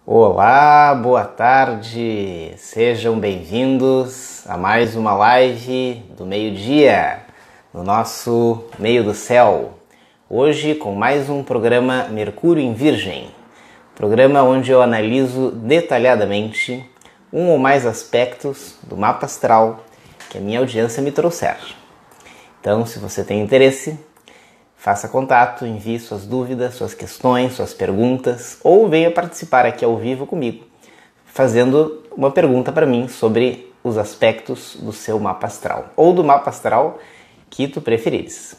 Olá, boa tarde, sejam bem-vindos a mais uma live do meio-dia, no nosso Meio do Céu. Hoje com mais um programa Mercúrio em Virgem, programa onde eu analiso detalhadamente um ou mais aspectos do mapa astral que a minha audiência me trouxer. Então, se você tem interesse, faça contato, envie suas dúvidas, suas questões, suas perguntas ou venha participar aqui ao vivo comigo, fazendo uma pergunta para mim sobre os aspectos do seu mapa astral ou do mapa astral que tu preferires.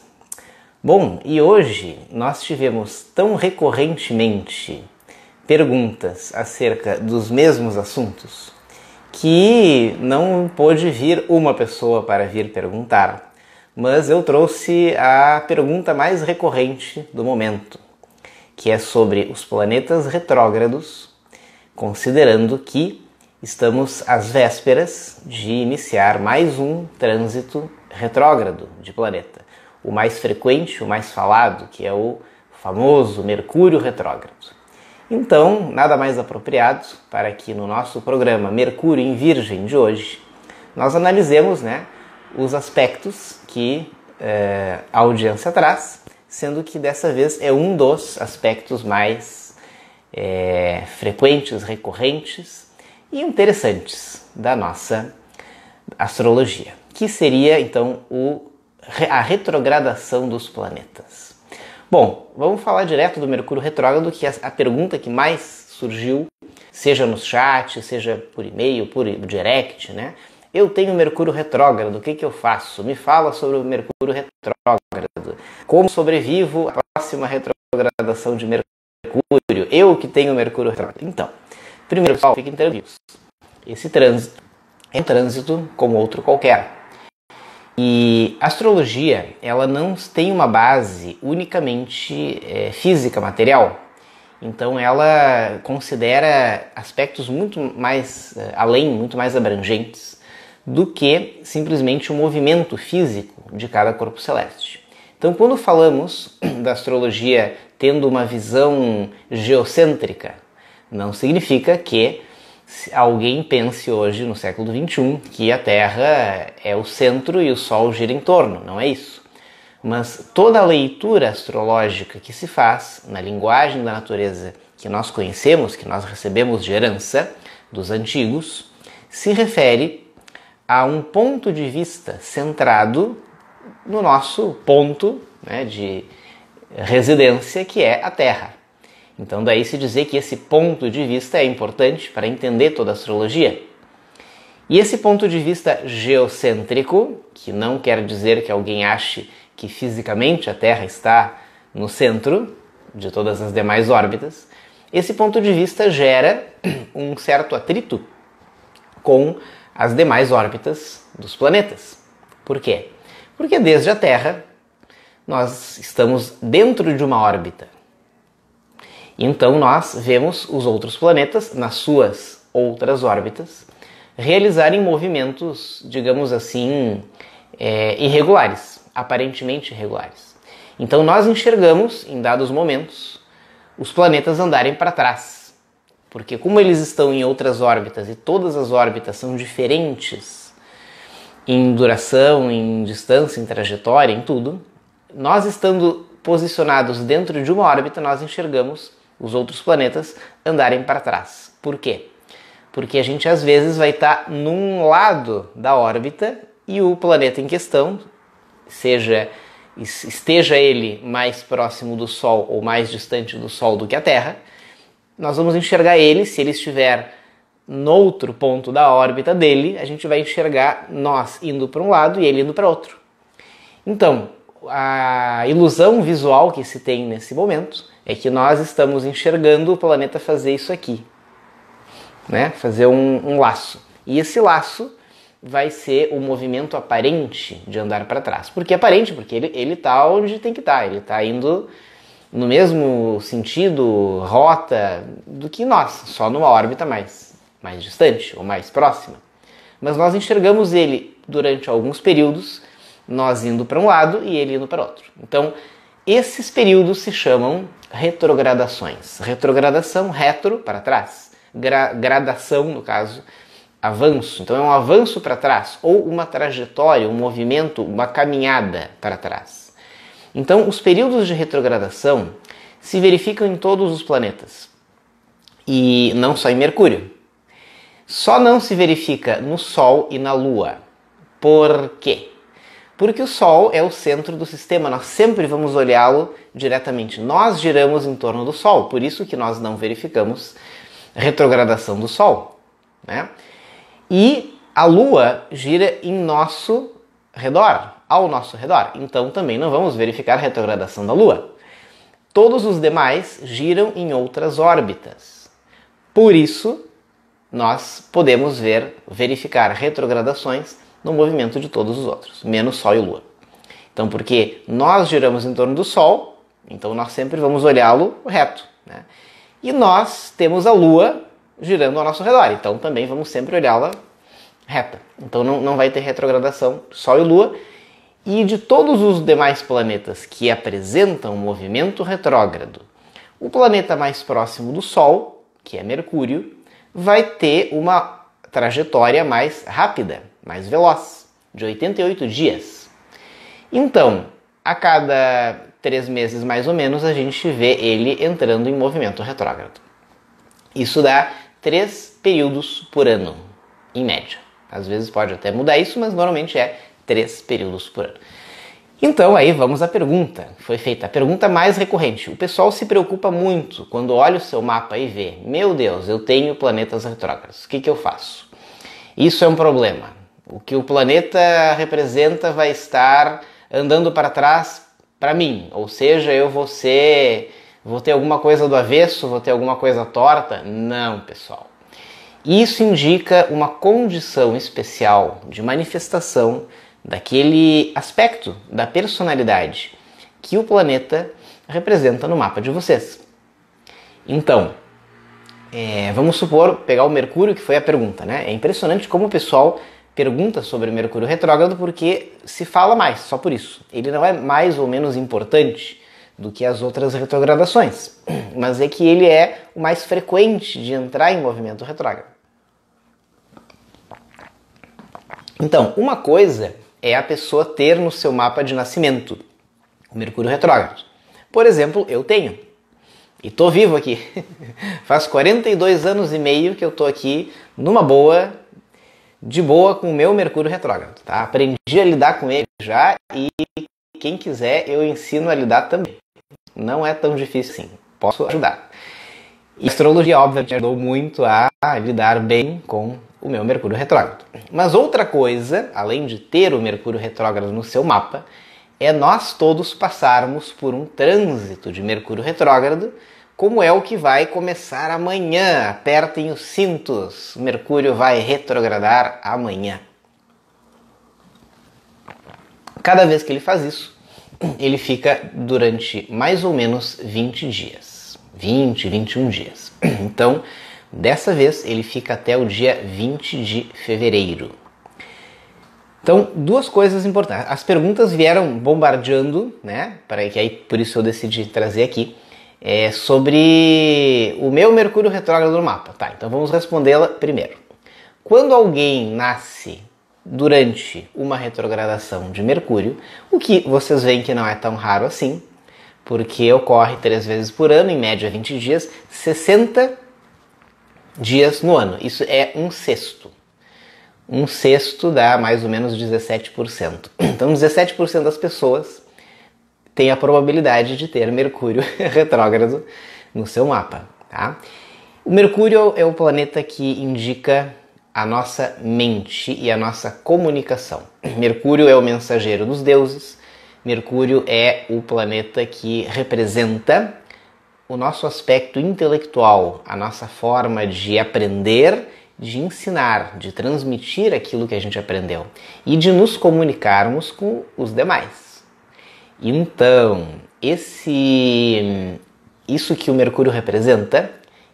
Bom, e hoje nós tivemos tão recorrentemente perguntas acerca dos mesmos assuntos que não pôde vir uma pessoa para vir perguntar. Mas eu trouxe a pergunta mais recorrente do momento, que é sobre os planetas retrógrados, considerando que estamos às vésperas de iniciar mais um trânsito retrógrado de planeta. O mais frequente, o mais falado, que é o famoso Mercúrio retrógrado. Então, nada mais apropriado para que no nosso programa Mercúrio em Virgem de hoje, nós analisemos, os aspectos que a audiência traz, sendo que dessa vez é um dos aspectos mais frequentes, recorrentes e interessantes da nossa astrologia, que seria então a retrogradação dos planetas. Bom, vamos falar direto do Mercúrio retrógrado, que é a pergunta que mais surgiu, seja no chat, seja por e-mail, por direct, Eu tenho Mercúrio retrógrado, o que eu faço? Me fala sobre o Mercúrio retrógrado. Como sobrevivo à próxima retrogradação de Mercúrio? Eu que tenho Mercúrio retrógrado. Então, primeiro, pessoal, fiquem tranquilos. Esse trânsito é um trânsito como outro qualquer. E a astrologia, ela não tem uma base unicamente física, material. Então ela considera aspectos muito mais além, muito mais abrangentes do que simplesmente o movimento físico de cada corpo celeste. Então, quando falamos da astrologia tendo uma visão geocêntrica, não significa que alguém pense hoje, no século XXI, que a Terra é o centro e o Sol gira em torno. Não é isso. Mas toda a leitura astrológica que se faz na linguagem da natureza que nós conhecemos, que nós recebemos de herança dos antigos, se refere a um ponto de vista centrado no nosso ponto de residência, que é a Terra. Então daí se dizer que esse ponto de vista é importante para entender toda a astrologia. E esse ponto de vista geocêntrico, que não quer dizer que alguém ache que fisicamente a Terra está no centro de todas as demais órbitas, esse ponto de vista gera um certo atrito com as demais órbitas dos planetas. Por quê? Porque desde a Terra nós estamos dentro de uma órbita. Então nós vemos os outros planetas nas suas outras órbitas realizarem movimentos, digamos assim, irregulares, aparentemente irregulares. Então nós enxergamos, em dados momentos, os planetas andarem para trás. Porque como eles estão em outras órbitas e todas as órbitas são diferentes em duração, em distância, em trajetória, em tudo, nós estando posicionados dentro de uma órbita, nós enxergamos os outros planetas andarem para trás. Por quê? Porque a gente às vezes vai estar num lado da órbita e o planeta em questão, esteja ele mais próximo do Sol ou mais distante do Sol do que a Terra, nós vamos enxergar ele, se ele estiver noutro ponto da órbita dele, a gente vai enxergar nós indo para um lado e ele indo para outro. Então, a ilusão visual que se tem nesse momento é que nós estamos enxergando o planeta fazer isso aqui, fazer um laço. E esse laço vai ser o movimento aparente de andar para trás. Por que aparente? Porque ele está onde tem que estar, ele está indo no mesmo sentido, rota, do que nós, só numa órbita mais distante ou mais próxima. Mas nós enxergamos ele durante alguns períodos, nós indo para um lado e ele indo para outro. Então, esses períodos se chamam retrogradações. Retrogradação, retro, para trás. gradação, no caso, avanço. Então é um avanço para trás, ou uma trajetória, um movimento, uma caminhada para trás. Então os períodos de retrogradação se verificam em todos os planetas, e não só em Mercúrio. Só não se verifica no Sol e na Lua. Por quê? Porque o Sol é o centro do sistema, nós sempre vamos olhá-lo diretamente. Nós giramos em torno do Sol, por isso que nós não verificamos retrogradação do Sol, né? E a Lua gira em nosso redor, ao nosso redor, então também não vamos verificar retrogradação da Lua. Todos os demais giram em outras órbitas, por isso nós podemos verificar retrogradações no movimento de todos os outros, menos Sol e Lua. Então, porque nós giramos em torno do Sol, então nós sempre vamos olhá-lo reto, né? E nós temos a Lua girando ao nosso redor, então também vamos sempre olhá-la reta. Então não vai ter retrogradação Sol e Lua. E de todos os demais planetas que apresentam movimento retrógrado, o planeta mais próximo do Sol, que é Mercúrio, vai ter uma trajetória mais rápida, mais veloz, de 88 dias. Então, a cada 3 meses mais ou menos, a gente vê ele entrando em movimento retrógrado. Isso dá 3 períodos por ano, em média. Às vezes pode até mudar isso, mas normalmente é 3 períodos por ano. Então aí vamos à pergunta, foi feita a pergunta mais recorrente. O pessoal se preocupa muito quando olha o seu mapa e vê: meu Deus, eu tenho planetas retrógrados, o que eu faço? Isso é um problema. O que o planeta representa vai estar andando para trás para mim, ou seja, eu vou ter alguma coisa do avesso, vou ter alguma coisa torta? Não, pessoal. Isso indica uma condição especial de manifestação daquele aspecto da personalidade que o planeta representa no mapa de vocês. Então, vamos supor, pegar o Mercúrio, que foi a pergunta, né? É impressionante como o pessoal pergunta sobre o Mercúrio retrógrado porque se fala mais, só por isso. Ele não é mais ou menos importante do que as outras retrogradações, mas é que ele é o mais frequente de entrar em movimento retrógrado. Então, uma coisa é a pessoa ter no seu mapa de nascimento o Mercúrio retrógrado. Por exemplo, eu tenho. E tô vivo aqui. Faz 42 anos e meio que eu tô aqui numa boa, de boa com o meu Mercúrio retrógrado, tá? Aprendi a lidar com ele já e quem quiser eu ensino a lidar também. Não é tão difícil assim. Posso ajudar. E a astrologia, obviamente, ajudou muito a lidar bem com o meu Mercúrio retrógrado. Mas outra coisa, além de ter o Mercúrio retrógrado no seu mapa, é nós todos passarmos por um trânsito de Mercúrio retrógrado, como é o que vai começar amanhã. Apertem os cintos, Mercúrio vai retrogradar amanhã. Cada vez que ele faz isso, ele fica durante mais ou menos 20 dias. 20, 21 dias. Então, dessa vez, ele fica até o dia 20 de fevereiro. Então, 2 coisas importantes. As perguntas vieram bombardeando, né? Por isso eu decidi trazer aqui, sobre o meu Mercúrio retrógrado no mapa. Tá, então vamos respondê-la primeiro. Quando alguém nasce durante uma retrogradação de Mercúrio, o que vocês veem que não é tão raro assim, porque ocorre 3 vezes por ano, em média 20 dias, 60 dias no ano. Isso é 1/6. 1/6 dá mais ou menos 17%. Então 17% das pessoas têm a probabilidade de ter Mercúrio retrógrado no seu mapa, tá? O Mercúrio é o planeta que indica a nossa mente e a nossa comunicação. Mercúrio é o mensageiro dos deuses. Mercúrio é o planeta que representa o nosso aspecto intelectual, a nossa forma de aprender, de ensinar, de transmitir aquilo que a gente aprendeu e de nos comunicarmos com os demais. Então, isso que o Mercúrio representa,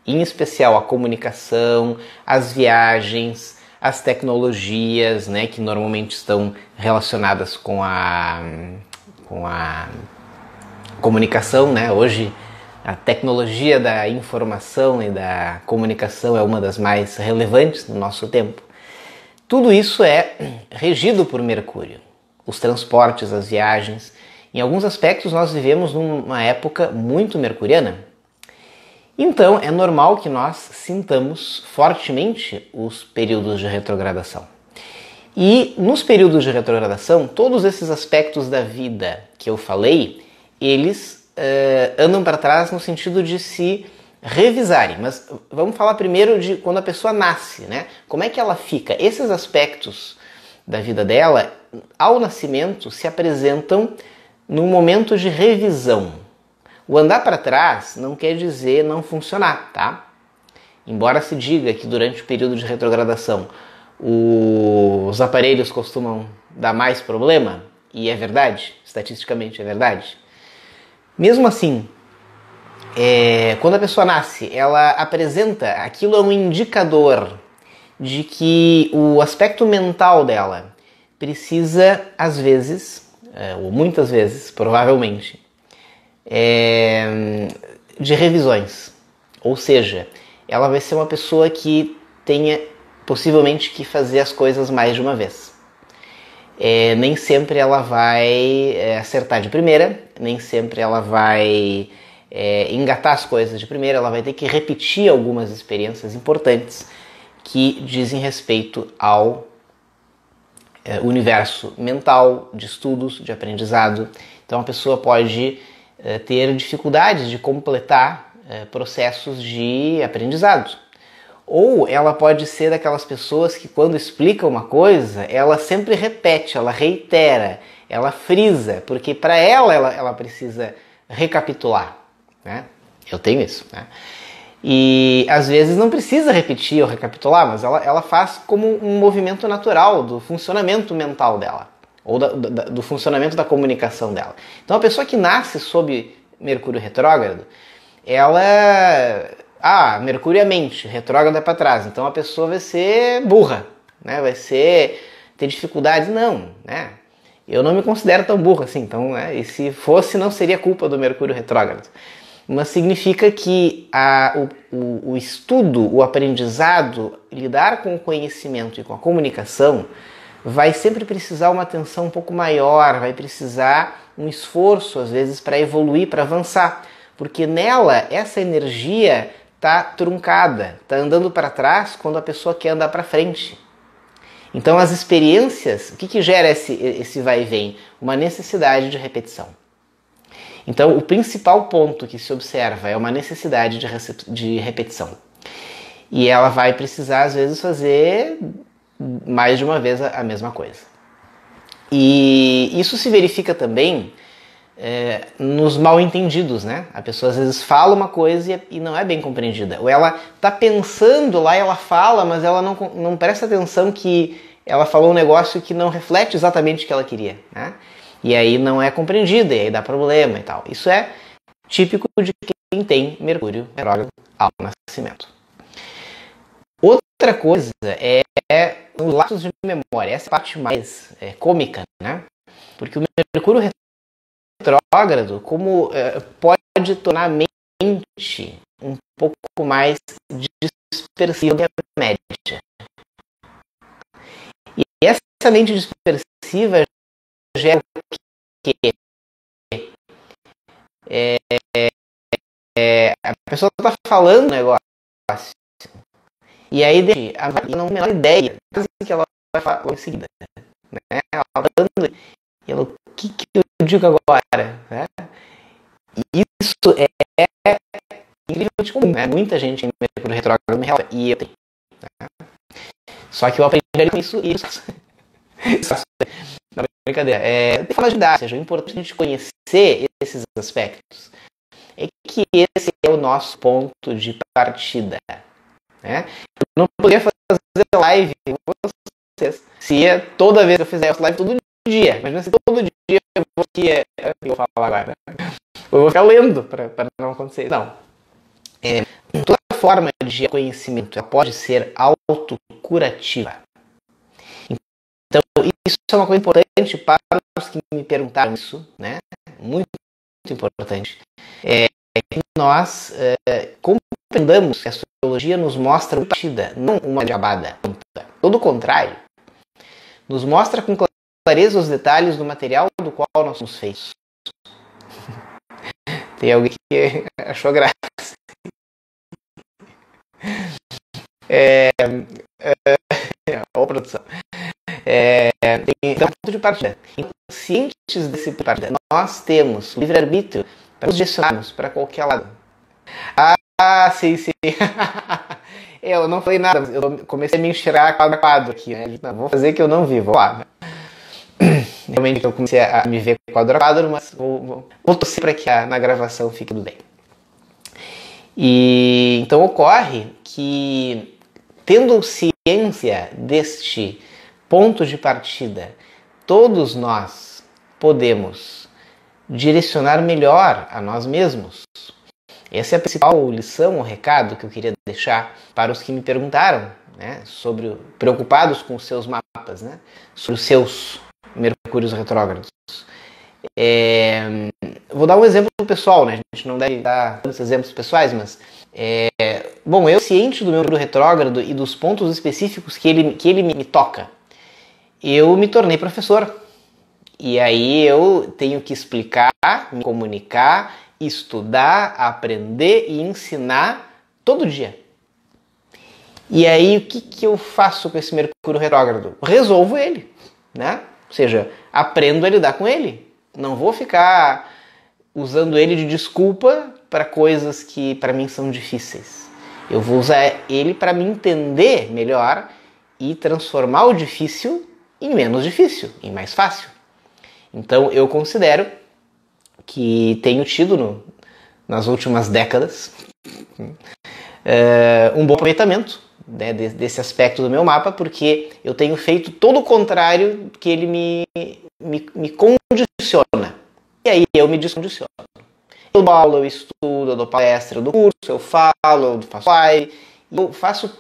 em especial a comunicação, as viagens, as tecnologias, né, que normalmente estão relacionadas com a comunicação, né? Hoje A tecnologia da informação e da comunicação é uma das mais relevantes no nosso tempo. Tudo isso é regido por Mercúrio. Os transportes, as viagens. Em alguns aspectos nós vivemos numa época muito mercuriana. Então é normal que nós sintamos fortemente os períodos de retrogradação. E nos períodos de retrogradação, todos esses aspectos da vida que eu falei, eles andam para trás no sentido de se revisarem. Mas vamos falar primeiro de quando a pessoa nasce, né? Como é que ela fica? Esses aspectos da vida dela, ao nascimento, se apresentam num momento de revisão. O andar para trás não quer dizer não funcionar, tá? Embora se diga que durante o período de retrogradação os aparelhos costumam dar mais problema, e é verdade, estatisticamente é verdade. Mesmo assim, quando a pessoa nasce, ela apresenta, aquilo é um indicador de que o aspecto mental dela precisa, às vezes, ou muitas vezes, provavelmente, de revisões. Ou seja, ela vai ser uma pessoa que tenha possivelmente que fazer as coisas mais de uma vez. Nem sempre ela vai acertar de primeira, nem sempre ela vai engatar as coisas de primeira, ela vai ter que repetir algumas experiências importantes que dizem respeito ao universo mental, de estudos, de aprendizado. Então a pessoa pode ter dificuldades de completar processos de aprendizado. Ou ela pode ser daquelas pessoas que quando explica uma coisa, ela sempre repete, ela reitera, ela frisa, porque para ela precisa recapitular, né? Eu tenho isso, né? E às vezes não precisa repetir ou recapitular, mas ela faz como um movimento natural do funcionamento mental dela, ou do funcionamento da comunicação dela. Então a pessoa que nasce sob Mercúrio retrógrado, ela... Mercúrio é mente, retrógrado é para trás, então a pessoa vai ser burra, né? Vai ter dificuldades. Não, né? Eu não me considero tão burro assim, então, né? E se fosse, não seria culpa do Mercúrio retrógrado. Mas significa que o estudo, o aprendizado, lidar com o conhecimento e com a comunicação vai sempre precisar uma atenção um pouco maior, vai precisar um esforço, às vezes, para evoluir, para avançar. Porque nela, essa energia está truncada, está andando para trás quando a pessoa quer andar para frente. Então as experiências, o que gera esse vai e vem? Uma necessidade de repetição. Então o principal ponto que se observa é uma necessidade de repetição. E ela vai precisar às vezes fazer mais de uma vez a mesma coisa. E isso se verifica também nos mal-entendidos, né? A pessoa às vezes fala uma coisa e não é bem compreendida. Ou ela está pensando lá e ela fala, mas ela não presta atenção que ela falou um negócio que não reflete exatamente o que ela queria, né? E aí não é compreendida, e aí dá problema e tal. Isso é típico de quem tem Mercúrio retrógrado ao nascimento. Outra coisa é os lapsos de memória. Essa é a parte mais cômica, né? Porque o Mercúrio retrógrado, como pode tornar a mente um pouco mais dispersiva que a média. E essa mente dispersiva gera o quê? A pessoa está falando um negócio e aí a não tem a menor ideia do que ela vai falar em seguida, né? Ela está falando e ela, o que eu digo agora, né? E isso é incrivelmente comum, né? Muita gente em Mercúrio retrógrado me relata, e eu tenho, né? Só que eu aprendi com isso e isso não, brincadeira. Tem formas de dar, ou seja, o importante a gente conhecer esses aspectos é que esse é o nosso ponto de partida, né? Eu não poderia fazer live com vocês se toda vez que eu fizesse live todo dia, imagina se todo dia eu vou falar agora, eu vou ficar lendo para não acontecer. Não. Toda forma de conhecimento ela pode ser autocurativa. Então, isso é uma coisa importante para os que me perguntaram isso, né? Muito importante. nós compreendamos que a astrologia nos mostra uma partida, não uma jabada. Todo o contrário. Nos mostra com clareza os detalhes do material do qual nós somos feitos. Tem alguém que achou graça. Ó, produção. Então, ponto de partida. Cientes desse ponto de partida, nós temos livre-arbítrio para nos direcionarmos para qualquer lado. Sim. Eu não falei nada, eu comecei a me enxergar quadro a quadro aqui, né? Não, vou fazer que eu não vi, vou lá. Realmente eu comecei a me ver quadro a quadro, mas vou torcer para que na gravação fique tudo bem. E então ocorre que, tendo ciência deste ponto de partida, todos nós podemos direcionar melhor a nós mesmos. Essa é a principal lição, o recado que eu queria deixar para os que me perguntaram, né, preocupados com os seus mapas, né, sobre os seus mercúrios retrógrados. Vou dar um exemplo pessoal, né? A gente não deve dar tantos exemplos pessoais, mas bom, eu ciente do meu mercúrio retrógrado e dos pontos específicos que ele me toca, eu me tornei professor. E aí eu tenho que explicar, me comunicar, estudar, aprender e ensinar todo dia. E aí o que eu faço com esse mercúrio retrógrado? Resolvo ele, né? Ou seja, aprendo a lidar com ele. Não vou ficar usando ele de desculpa para coisas que para mim são difíceis. Eu vou usar ele para me entender melhor e transformar o difícil em menos difícil, em mais fácil. Então eu considero que tenho tido nas últimas décadas um bom aproveitamento, né, desse aspecto do meu mapa, porque eu tenho feito todo o contrário que ele me condiciona. E aí eu me descondiciono. Eu dou aula, eu estudo, eu dou palestra, eu dou curso, eu falo, eu faço live, eu faço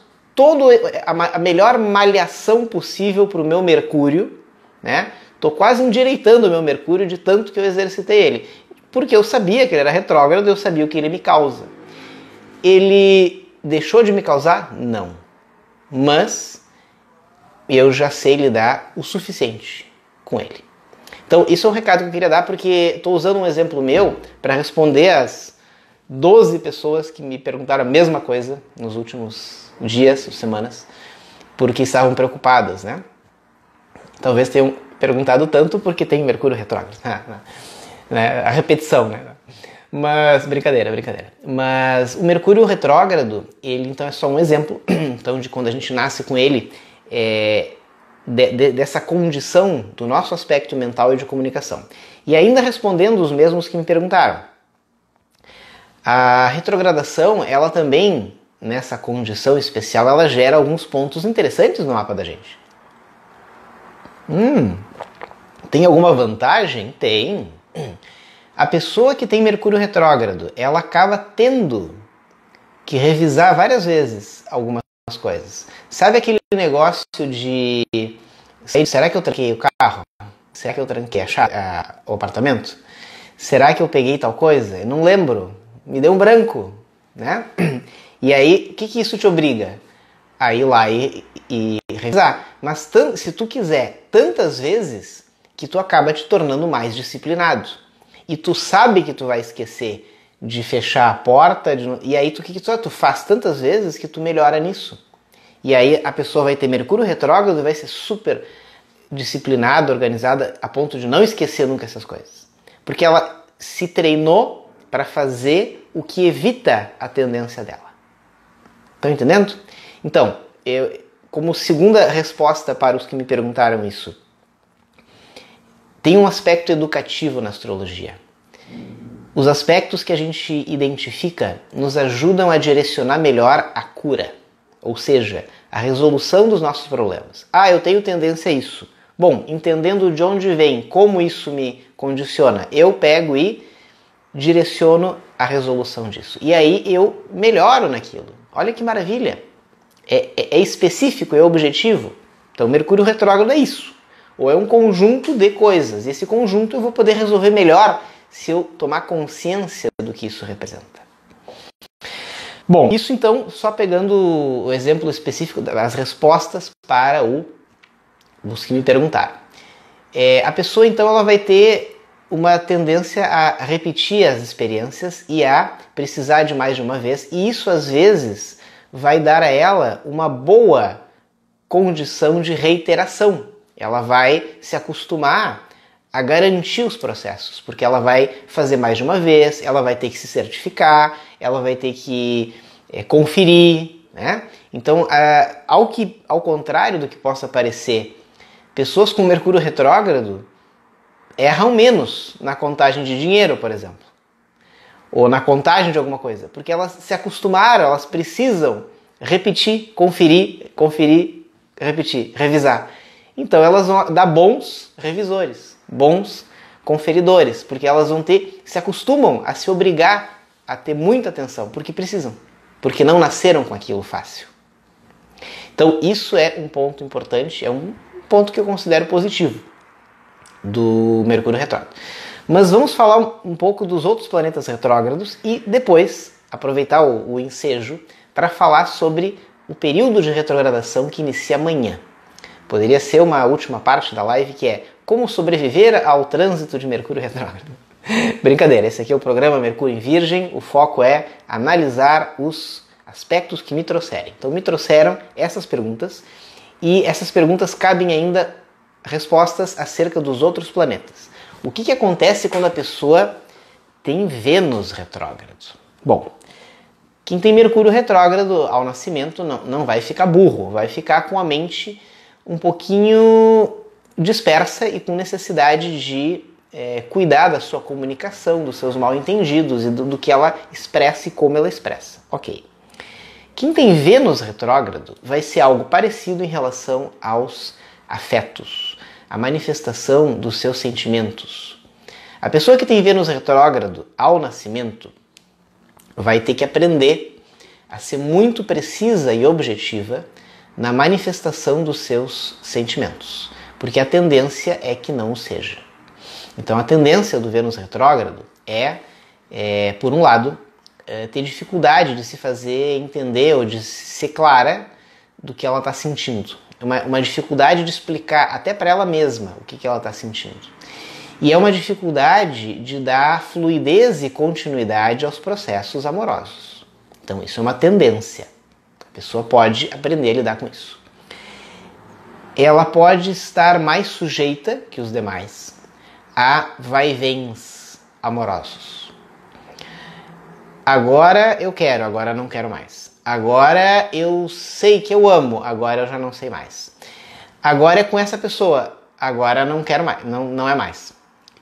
a melhor malhação possível para o meu mercúrio, né? Estou quase endireitando o meu mercúrio de tanto que eu exercitei ele. Porque eu sabia que ele era retrógrado, eu sabia o que ele me causa. Ele deixou de me causar? Não. Mas eu já sei lidar o suficiente com ele. Então, isso é um recado que eu queria dar, porque estou usando um exemplo meu para responder às 12 pessoas que me perguntaram a mesma coisa nos últimos dias ou semanas, porque estavam preocupadas, né? Talvez tenham perguntado tanto porque tem Mercúrio retrógrado. A repetição, né? Mas, brincadeira. Mas o Mercúrio retrógrado, ele então é só um exemplo então, de quando a gente nasce com ele, dessa condição do nosso aspecto mental e de comunicação. E ainda respondendo os mesmos que me perguntaram, a retrogradação, ela também, nessa condição especial, ela gera alguns pontos interessantes no mapa da gente. Tem alguma vantagem? Tem. A pessoa que tem Mercúrio retrógrado, ela acaba tendo que revisar várias vezes algumas coisas. Sabe aquele negócio de... Será que eu tranquei o carro? Será que eu tranquei o apartamento? Será que eu peguei tal coisa? Eu não lembro. Me deu um branco, né? E aí, o que isso te obriga? A ir lá e revisar. Mas se tu quiser tantas vezes, que tu acaba te tornando mais disciplinado. E tu sabe que tu vai esquecer de fechar a porta, e aí tu faz tantas vezes que tu melhora nisso. E aí a pessoa vai ter Mercúrio retrógrado e vai ser super disciplinada, organizada, a ponto de não esquecer nunca essas coisas. Porque ela se treinou para fazer o que evita a tendência dela. Estão entendendo? Então, como segunda resposta para os que me perguntaram isso, tem um aspecto educativo na astrologia. Os aspectos que a gente identifica nos ajudam a direcionar melhor a cura, ou seja, a resolução dos nossos problemas. Eu tenho tendência a isso. Bom, entendendo de onde vem, como isso me condiciona, eu pego e direciono a resolução disso. E aí eu melhoro naquilo. Olha que maravilha! É específico, é objetivo. Então, Mercúrio retrógrado é isso. Ou é um conjunto de coisas. E esse conjunto eu vou poder resolver melhor se eu tomar consciência do que isso representa. Bom, isso então, só pegando o exemplo específico das respostas para os que me perguntaram. A pessoa então ela vai ter uma tendência a repetir as experiências e a precisar de mais de uma vez, e isso às vezes vai dar a ela uma boa condição de reiteração. Ela vai se acostumar a garantir os processos, porque ela vai fazer mais de uma vez, ela vai ter que se certificar, ela vai ter que conferir, né? Então, ao contrário do que possa parecer, pessoas com Mercúrio retrógrado erram menos na contagem de dinheiro, por exemplo, ou na contagem de alguma coisa, porque elas se acostumaram, elas precisam repetir, conferir, repetir, revisar. Então elas vão dar bons revisores, bons conferidores, porque elas vão se acostumam a se obrigar a ter muita atenção, porque precisam, porque não nasceram com aquilo fácil. Então isso é um ponto importante, é um ponto que eu considero positivo do Mercúrio retrógrado. Mas vamos falar um pouco dos outros planetas retrógrados e depois aproveitar o ensejo para falar sobre o período de retrogradação que inicia amanhã. Poderia ser uma última parte da live que é como sobreviver ao trânsito de Mercúrio retrógrado. Brincadeira, esse aqui é o programa Mercúrio em Virgem, o foco é analisar os aspectos que me trouxerem. Então me trouxeram essas perguntas e essas perguntas cabem ainda respostas acerca dos outros planetas. O que acontece quando a pessoa tem Vênus retrógrado? Bom, quem tem Mercúrio retrógrado ao nascimento não vai ficar burro, vai ficar com a mente um pouquinho dispersa e com necessidade de cuidar da sua comunicação, dos seus mal-entendidos e do que ela expressa e como ela expressa. Ok. Quem tem Vênus retrógrado vai ser algo parecido em relação aos afetos, a manifestação dos seus sentimentos. A pessoa que tem Vênus retrógrado ao nascimento vai ter que aprender a ser muito precisa e objetiva na manifestação dos seus sentimentos, porque a tendência é que não o seja. Então a tendência do Vênus retrógrado por um lado, ter dificuldade de se fazer entender ou de ser clara do que ela está sentindo. Uma dificuldade de explicar até para ela mesma o que ela está sentindo. E é uma dificuldade de dar fluidez e continuidade aos processos amorosos. Então isso é uma tendência. A pessoa pode aprender a lidar com isso. Ela pode estar mais sujeita que os demais a vai-vens amorosos. Agora eu quero, agora não quero mais. Agora eu sei que eu amo, agora eu já não sei mais. Agora é com essa pessoa, agora não quero mais, não é mais.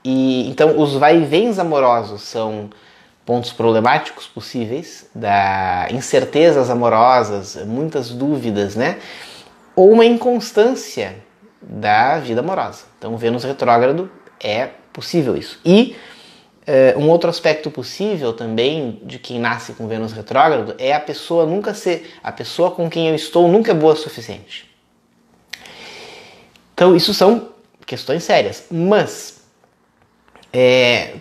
E então os vai-vens amorosos são pontos problemáticos possíveis, incertezas amorosas, muitas dúvidas, né? Ou uma inconstância da vida amorosa. Então Vênus retrógrado é possível isso. E um outro aspecto possível também de quem nasce com Vênus retrógrado é a pessoa a pessoa com quem eu estou nunca é boa o suficiente. Então isso são questões sérias, mas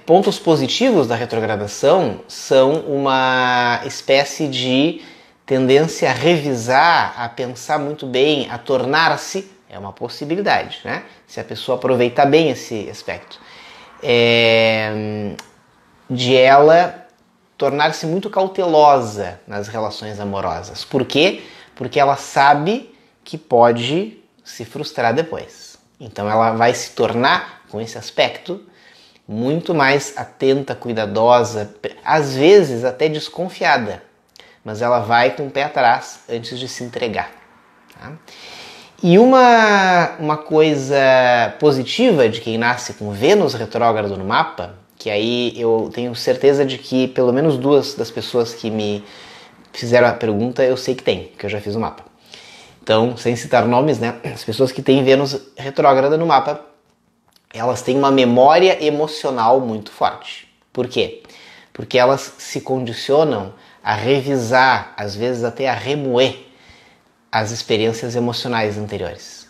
pontos positivos da retrogradação são uma espécie de tendência a revisar, a pensar muito bem, a tornar-se, é uma possibilidade, né? Se a pessoa aproveitar bem esse aspecto. De ela tornar-se muito cautelosa nas relações amorosas. Por quê? Porque ela sabe que pode se frustrar depois. Então ela vai se tornar, com esse aspecto, muito mais atenta, cuidadosa, às vezes até desconfiada, mas ela vai com o pé atrás antes de se entregar. Tá? E uma coisa positiva de quem nasce com Vênus retrógrado no mapa, que aí eu tenho certeza de que pelo menos 2 das pessoas que me fizeram a pergunta eu sei que tem, porque eu já fiz o mapa. Então, sem citar nomes, né? As pessoas que têm Vênus retrógrada no mapa, elas têm uma memória emocional muito forte. Por quê? Porque elas se condicionam a revisar, às vezes até a remoer as experiências emocionais anteriores.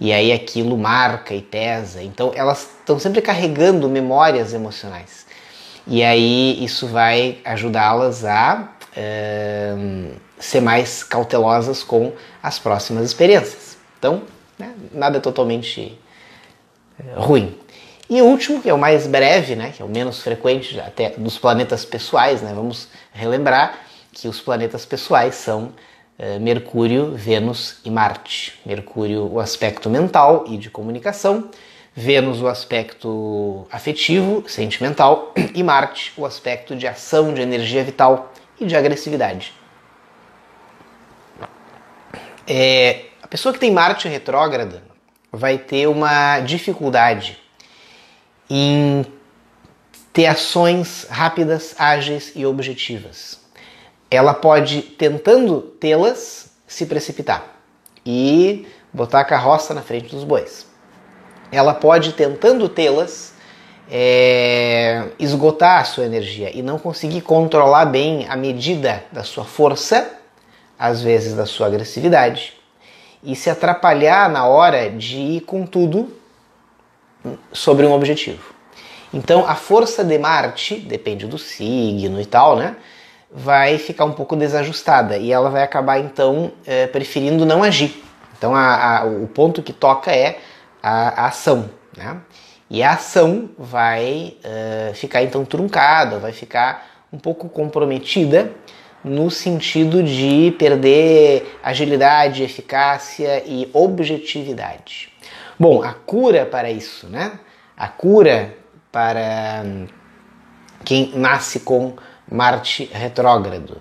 E aí aquilo marca e pesa. Então elas estão sempre carregando memórias emocionais. E aí isso vai ajudá-las a ser mais cautelosas com as próximas experiências. Então, né, nada totalmente ruim. E o último, que é o mais breve, né, que é o menos frequente até dos planetas pessoais, né, vamos relembrar que os planetas pessoais são Mercúrio, Vênus e Marte. Mercúrio, o aspecto mental e de comunicação, Vênus, o aspecto afetivo, sentimental, e Marte, o aspecto de ação, de energia vital e de agressividade. A pessoa que tem Marte retrógrada vai ter uma dificuldade em ter ações rápidas, ágeis e objetivas. Ela pode, tentando tê-las, se precipitar e botar a carroça na frente dos bois. Ela pode, tentando tê-las, esgotar a sua energia e não conseguir controlar bem a medida da sua força, às vezes da sua agressividade, e se atrapalhar na hora de ir com tudo sobre um objetivo. Então a força de Marte, depende do signo e tal, né, vai ficar um pouco desajustada e ela vai acabar então preferindo não agir. Então o ponto que toca é a ação, né? E a ação vai ficar então truncada, vai ficar um pouco comprometida no sentido de perder agilidade, eficácia e objetividade. Bom, a cura para isso, né? A cura para quem nasce com Marte retrógrado.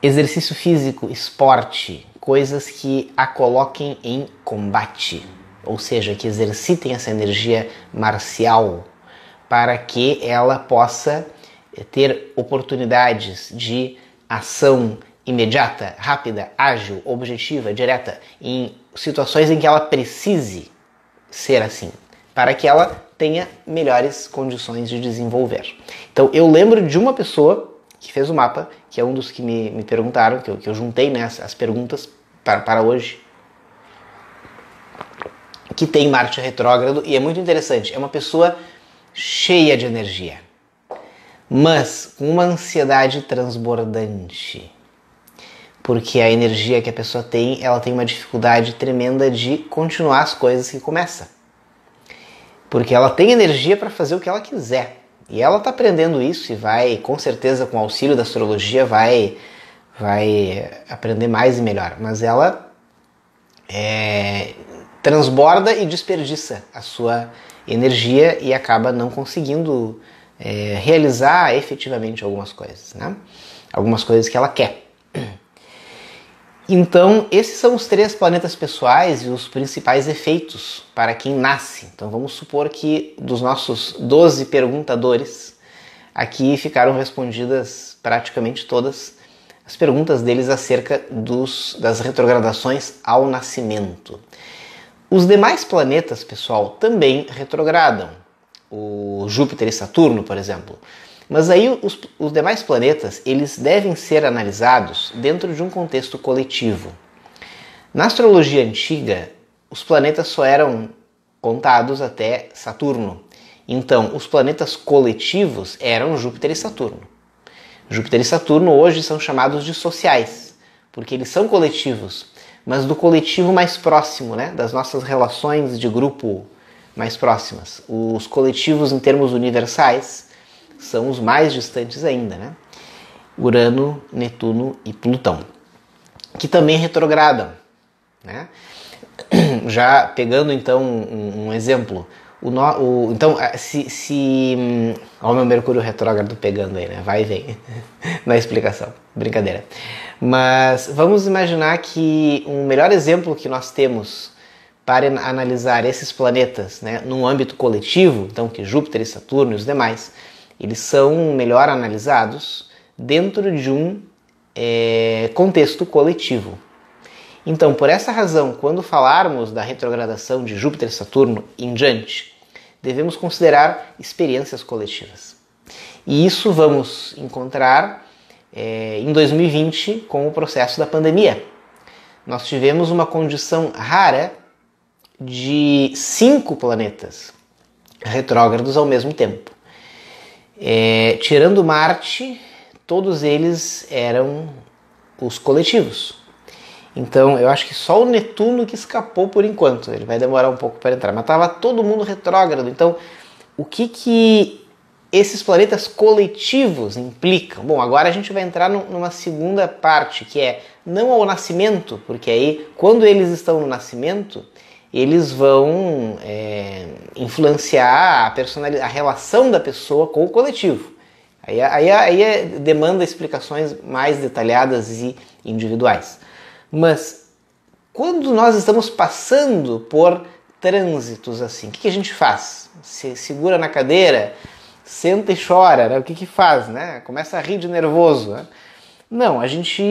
Exercício físico, esporte, coisas que a coloquem em combate, ou seja, que exercitem essa energia marcial para que ela possa ter oportunidades de ação imediata, rápida, ágil, objetiva, direta, em situações em que ela precise ser assim, para que ela tenha melhores condições de desenvolver. Então eu lembro de uma pessoa que fez o mapa, que é um dos que me perguntaram, que eu juntei, né, as perguntas para hoje, que tem Marte retrógrado, e é muito interessante, é uma pessoa cheia de energia, mas com uma ansiedade transbordante, porque a energia que a pessoa tem, ela tem uma dificuldade tremenda de continuar as coisas que começa, porque ela tem energia para fazer o que ela quiser, e ela está aprendendo isso e vai, com certeza, com o auxílio da astrologia, vai aprender mais e melhor, mas ela transborda e desperdiça a sua energia e acaba não conseguindo realizar efetivamente algumas coisas, né? Algumas coisas que ela quer. Então, esses são os 3 planetas pessoais e os principais efeitos para quem nasce. Então, vamos supor que dos nossos 12 perguntadores, aqui ficaram respondidas praticamente todas as perguntas deles acerca das retrogradações ao nascimento. Os demais planetas, pessoal, também retrogradam. O Júpiter e Saturno, por exemplo. Mas aí os demais planetas, eles devem ser analisados dentro de um contexto coletivo. Na astrologia antiga, os planetas só eram contados até Saturno. Então, os planetas coletivos eram Júpiter e Saturno. Júpiter e Saturno hoje são chamados de sociais, porque eles são coletivos, mas do coletivo mais próximo, né? Das nossas relações de grupo mais próximas. Os coletivos em termos universais são os mais distantes ainda, né? Urano, Netuno e Plutão, que também retrogradam, né? Já pegando então um exemplo, então olha o meu Mercúrio retrógrado pegando aí, né? Vai e vem na explicação, brincadeira. Mas vamos imaginar que um melhor exemplo que nós temos para analisar esses planetas, né, num âmbito coletivo, então que Júpiter e Saturno e os demais, eles são melhor analisados dentro de um contexto coletivo. Então, por essa razão, quando falarmos da retrogradação de Júpiter e Saturno em diante, devemos considerar experiências coletivas. E isso vamos encontrar em 2020 com o processo da pandemia. Nós tivemos uma condição rara de 5 planetas retrógrados ao mesmo tempo. Tirando Marte, todos eles eram os coletivos. Então, eu acho que só o Netuno que escapou por enquanto. Ele vai demorar um pouco para entrar, mas estava todo mundo retrógrado. Então, o que esses planetas coletivos implicam? Bom, agora a gente vai entrar numa segunda parte, que é não ao nascimento, porque aí, quando eles estão no nascimento, eles vão influenciar a relação da pessoa com o coletivo. Aí demanda explicações mais detalhadas e individuais. Mas quando nós estamos passando por trânsitos assim, o que a gente faz? Se segura na cadeira, senta e chora, né? O que faz? Né? Começa a rir de nervoso. Né? Não, a gente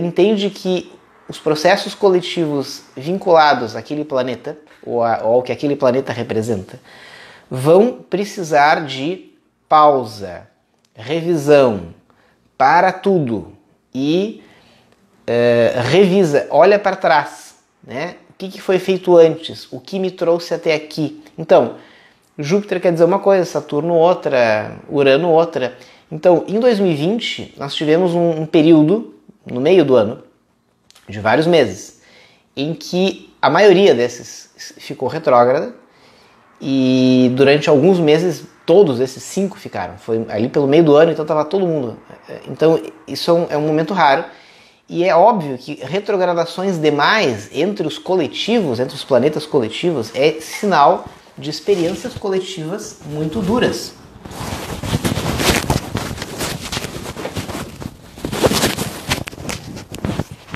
entende que os processos coletivos vinculados àquele planeta, ou ao que aquele planeta representa, vão precisar de pausa, revisão, para tudo e revisa, olha para trás, né? O que foi feito antes, o que me trouxe até aqui. Então, Júpiter quer dizer uma coisa, Saturno outra, Urano outra. Então, em 2020, nós tivemos um período, no meio do ano, de vários meses, em que a maioria desses ficou retrógrada e durante alguns meses todos esses 5 ficaram. Foi ali pelo meio do ano, então estava todo mundo. Então, isso é um momento raro. E é óbvio que retrogradações demais entre os coletivos, entre os planetas coletivos, é sinal de experiências coletivas muito duras.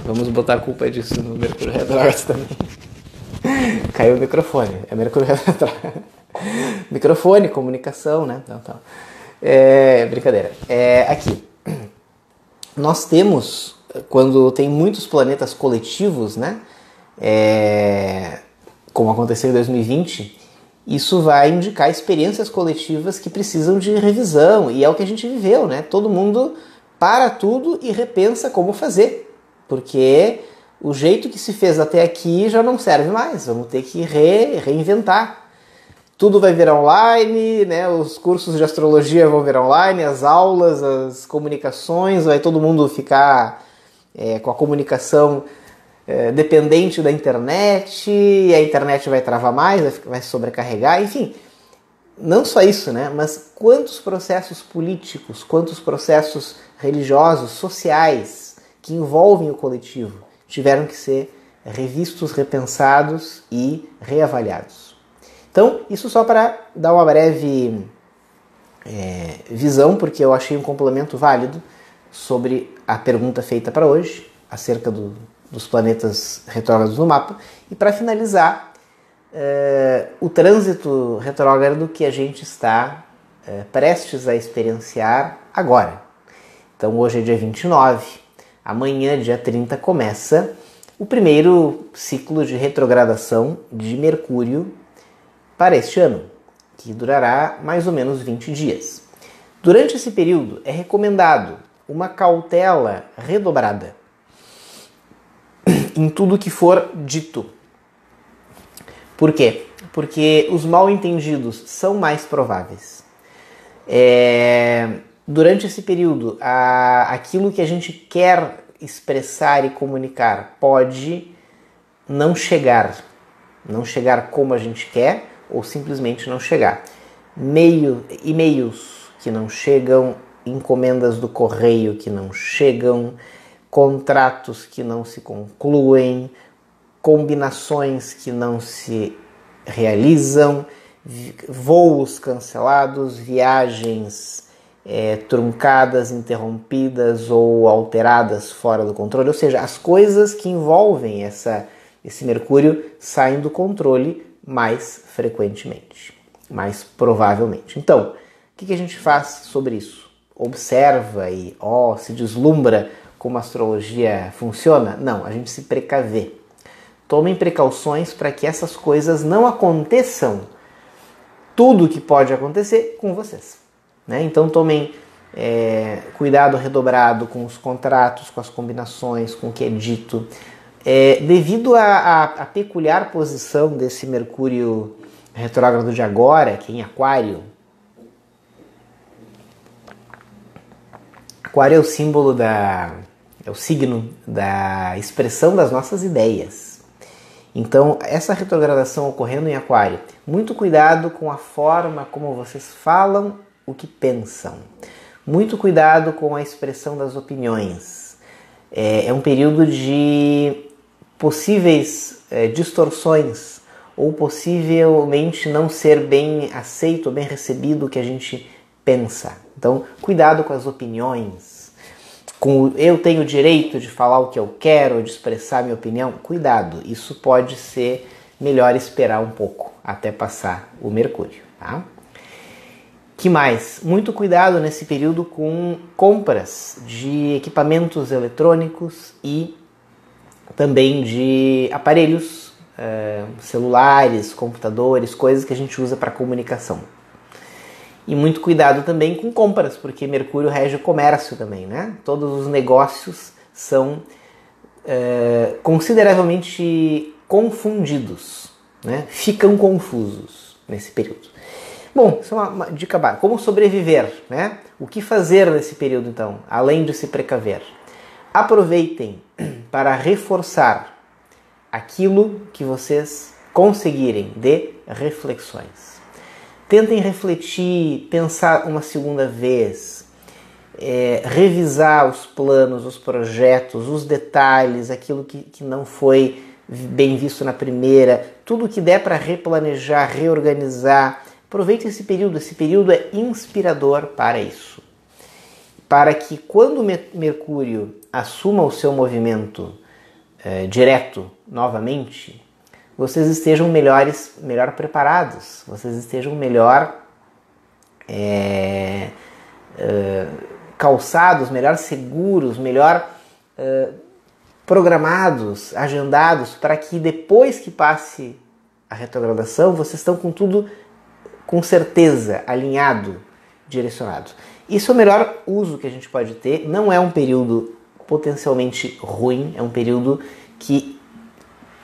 Vamos botar a culpa disso no Mercúrio retrógrado também. Caiu o microfone. É Mercúrio retrógrado. Microfone, comunicação, né? Então. Brincadeira. Aqui. Nós temos, quando tem muitos planetas coletivos, né? Como aconteceu em 2020, isso vai indicar experiências coletivas que precisam de revisão. E é o que a gente viveu, né? Todo mundo para tudo e repensa como fazer. Porque o jeito que se fez até aqui já não serve mais. Vamos ter que reinventar. Tudo vai virar online, né? Os cursos de astrologia vão virar online, as aulas, as comunicações, vai todo mundo ficar com a comunicação dependente da internet, e a internet vai travar mais, vai sobrecarregar, enfim. Não só isso, né? Mas quantos processos políticos, quantos processos religiosos, sociais, que envolvem o coletivo, tiveram que ser revistos, repensados e reavaliados. Então, isso só para dar uma breve visão, porque eu achei um complemento válido sobre a pergunta feita para hoje, acerca dos planetas retrógrados no mapa. E para finalizar, o trânsito retrógrado que a gente está prestes a experienciar agora. Então, hoje é dia 29, amanhã, dia 30, começa o primeiro ciclo de retrogradação de Mercúrio para este ano, que durará mais ou menos 20 dias. Durante esse período é recomendado uma cautela redobrada em tudo que for dito. Por quê? Porque os mal-entendidos são mais prováveis. Durante esse período, aquilo que a gente quer expressar e comunicar pode não chegar como a gente quer, ou simplesmente não chegar. E-mails que não chegam, encomendas do correio que não chegam, contratos que não se concluem, combinações que não se realizam, voos cancelados, viagens truncadas, interrompidas ou alteradas fora do controle. Ou seja, as coisas que envolvem esse Mercúrio saem do controle mais frequentemente, mais provavelmente. Então, o que a gente faz sobre isso? Observa e se deslumbra como a astrologia funciona? Não, a gente se precavê. Tomem precauções para que essas coisas não aconteçam. Tudo que pode acontecer com vocês. Né? Então tomem cuidado redobrado com os contratos, com as combinações, com o que é dito. Devido à peculiar posição desse Mercúrio retrógrado de agora, que é em Aquário, Aquário é o símbolo é o signo da expressão das nossas ideias. Então, essa retrogradação ocorrendo em Aquário, muito cuidado com a forma como vocês falam o que pensam. Muito cuidado com a expressão das opiniões. É um período de possíveis distorções ou possivelmente não ser bem aceito ou bem recebido o que a gente pensa. Então, cuidado com as opiniões. Eu tenho o direito de falar o que eu quero, de expressar minha opinião. Cuidado, isso pode ser melhor esperar um pouco até passar o Mercúrio, tá? Que mais? Muito cuidado nesse período com compras de equipamentos eletrônicos e também de aparelhos, celulares, computadores, coisas que a gente usa para comunicação. E muito cuidado também com compras, porque Mercúrio rege o comércio também, né? Todos os negócios são consideravelmente confundidos, né? Ficam confusos nesse período. Bom, isso é uma dica básica. Como sobreviver, né? O que fazer nesse período, então, além de se precaver? Aproveitem para reforçar aquilo que vocês conseguirem de reflexões. Tentem refletir, pensar uma segunda vez, revisar os planos, os projetos, os detalhes, aquilo que não foi bem visto na primeira, tudo que der para replanejar, reorganizar. Aproveite esse período é inspirador para isso. Para que quando Mercúrio assuma o seu movimento direto novamente, vocês estejam melhor preparados, vocês estejam melhor calçados, melhor seguros, melhor programados, agendados, para que depois que passe a retrogradação, vocês estão com tudo com certeza, alinhado, direcionado. Isso é o melhor uso que a gente pode ter. Não é um período potencialmente ruim, é um período que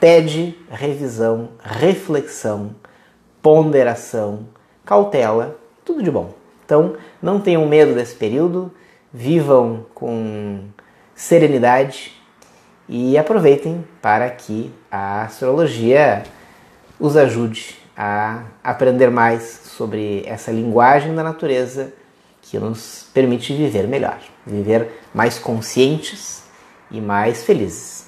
pede revisão, reflexão, ponderação, cautela, tudo de bom. Então, não tenham medo desse período, vivam com serenidade e aproveitem para que a astrologia os ajude a aprender mais sobre essa linguagem da natureza que nos permite viver melhor, viver mais conscientes e mais felizes.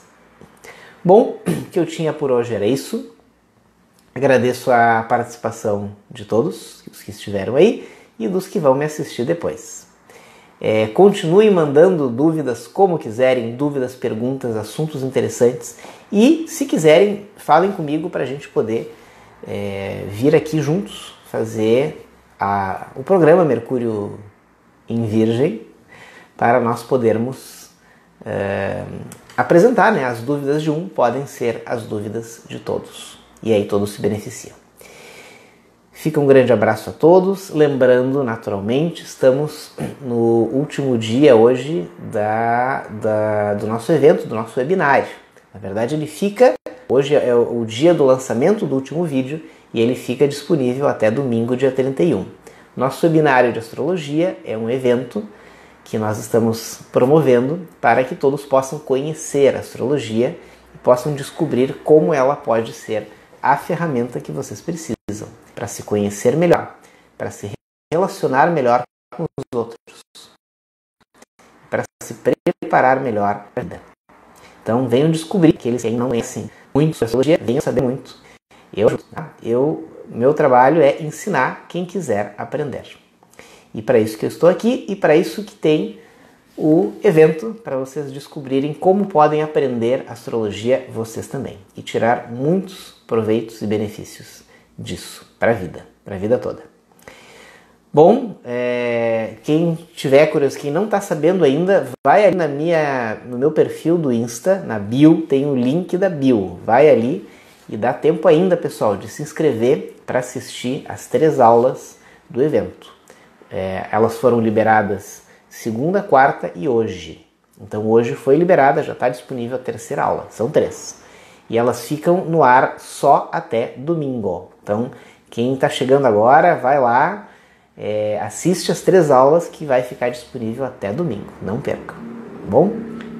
Bom, o que eu tinha por hoje era isso. Agradeço a participação de todos, os que estiveram aí e dos que vão me assistir depois. Continuem mandando dúvidas como quiserem, dúvidas, perguntas, assuntos interessantes e, se quiserem, falem comigo para a gente poder vir aqui juntos fazer o programa Mercúrio em Virgem para nós podermos apresentar, né? As dúvidas de um podem ser as dúvidas de todos e aí todos se beneficiam. Fica um grande abraço a todos, lembrando naturalmente, estamos no último dia hoje do nosso evento, do nosso webinário. Na verdade ele fica, hoje é o dia do lançamento do último vídeo e ele fica disponível até domingo, dia 31. Nosso webinário de astrologia é um evento que nós estamos promovendo para que todos possam conhecer a astrologia e possam descobrir como ela pode ser a ferramenta que vocês precisam para se conhecer melhor, para se relacionar melhor com os outros, para se preparar melhor para a vida. Então venham descobrir, aqueles que não conhecem muito sobre astrologia, venham saber muito. Meu trabalho é ensinar quem quiser aprender. E para isso que eu estou aqui e para isso que tem o evento, para vocês descobrirem como podem aprender astrologia vocês também e tirar muitos proveitos e benefícios disso para a vida toda. Bom, quem tiver curiosidade, quem não está sabendo ainda, vai ali no meu perfil do Insta, na bio, tem o link da bio, vai ali e dá tempo ainda, pessoal, de se inscrever para assistir as 3 aulas do evento. Elas foram liberadas segunda, quarta e hoje. Então hoje foi liberada, já está disponível a 3ª aula, são 3. E elas ficam no ar só até domingo. Então quem está chegando agora, vai lá, assiste as 3 aulas que vai ficar disponível até domingo. Não percam, tá bom?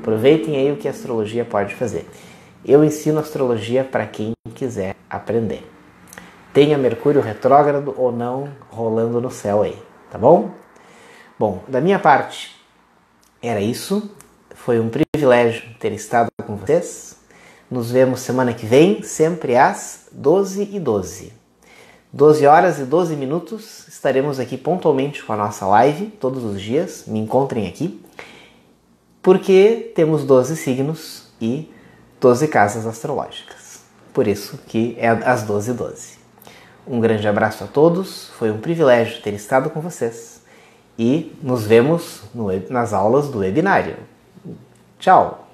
Aproveitem aí o que a astrologia pode fazer. Eu ensino astrologia para quem quiser aprender. Tenha Mercúrio retrógrado ou não rolando no céu aí, tá bom? Bom, da minha parte, era isso. Foi um privilégio ter estado com vocês. Nos vemos semana que vem, sempre às 12h12. 12 horas e 12 minutos, estaremos aqui pontualmente com a nossa live, todos os dias, me encontrem aqui, porque temos 12 signos e 12 casas astrológicas. Por isso que é às 12h12. Um grande abraço a todos, foi um privilégio ter estado com vocês e nos vemos nas aulas do webinário. Tchau!